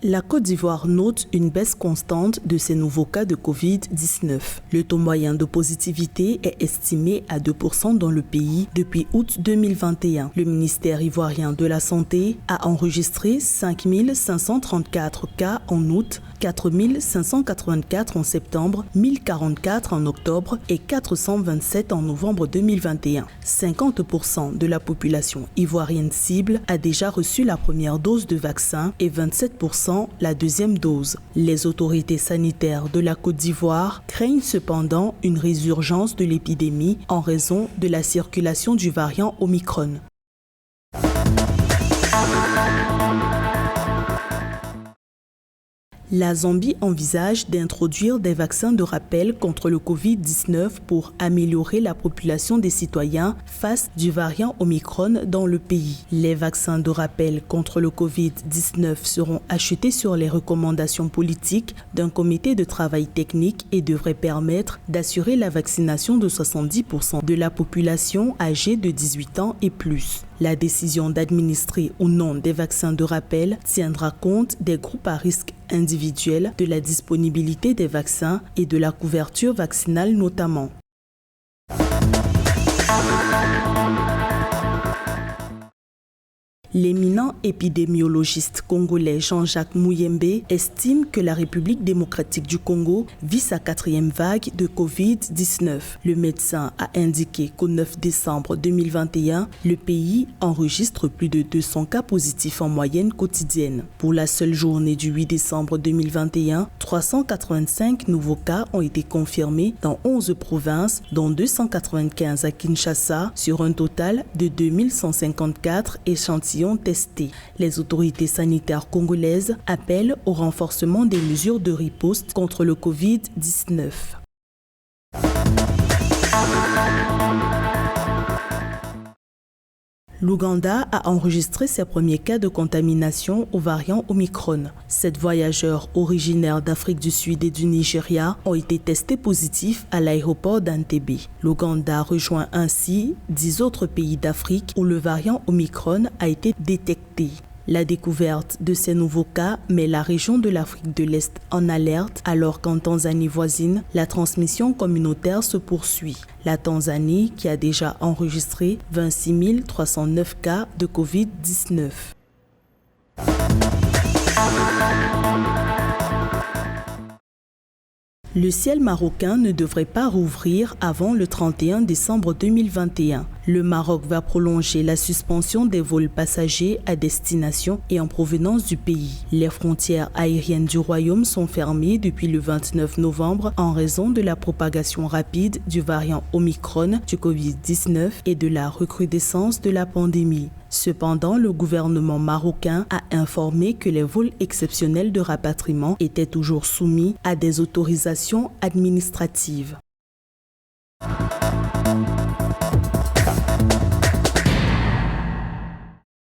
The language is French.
La Côte d'Ivoire note une baisse constante de ses nouveaux cas de Covid-19. Le taux moyen de positivité est estimé à 2% dans le pays depuis août 2021. Le ministère ivoirien de la Santé a enregistré 5 534 cas en août, 4 584 en septembre, 1044 en octobre et 427 en novembre 2021. 50% de la population ivoirienne cible a déjà reçu la première dose de vaccin et 27% la deuxième dose. Les autorités sanitaires de la Côte d'Ivoire craignent cependant une résurgence de l'épidémie en raison de la circulation du variant Omicron. La Zambie envisage d'introduire des vaccins de rappel contre le Covid-19 pour améliorer la population des citoyens face du variant Omicron dans le pays. Les vaccins de rappel contre le Covid-19 seront achetés sur les recommandations politiques d'un comité de travail technique et devraient permettre d'assurer la vaccination de 70% de la population âgée de 18 ans et plus. La décision d'administrer ou non des vaccins de rappel tiendra compte des groupes à risque individuels, de la disponibilité des vaccins et de la couverture vaccinale notamment. L'éminent épidémiologiste congolais Jean-Jacques Muyembe estime que la République démocratique du Congo vit sa 4e vague de Covid-19. Le médecin a indiqué qu'au 9 décembre 2021, le pays enregistre plus de 200 cas positifs en moyenne quotidienne. Pour la seule journée du 8 décembre 2021, 385 nouveaux cas ont été confirmés dans 11 provinces, dont 295 à Kinshasa, sur un total de 2154 échantillons testés. Les autorités sanitaires congolaises appellent au renforcement des mesures de riposte contre le Covid-19. L'Ouganda a enregistré ses premiers cas de contamination au variant Omicron. 7 voyageurs originaires d'Afrique du Sud et du Nigeria ont été testés positifs à l'aéroport d'Entebbe. L'Ouganda rejoint ainsi 10 autres pays d'Afrique où le variant Omicron a été détecté. La découverte de ces nouveaux cas met la région de l'Afrique de l'Est en alerte, alors qu'en Tanzanie voisine, la transmission communautaire se poursuit. La Tanzanie, qui a déjà enregistré 26 309 cas de Covid-19. Le ciel marocain ne devrait pas rouvrir avant le 31 décembre 2021. Le Maroc va prolonger la suspension des vols passagers à destination et en provenance du pays. Les frontières aériennes du royaume sont fermées depuis le 29 novembre en raison de la propagation rapide du variant Omicron du Covid-19 et de la recrudescence de la pandémie. Cependant, le gouvernement marocain a informé que les vols exceptionnels de rapatriement étaient toujours soumis à des autorisations administratives.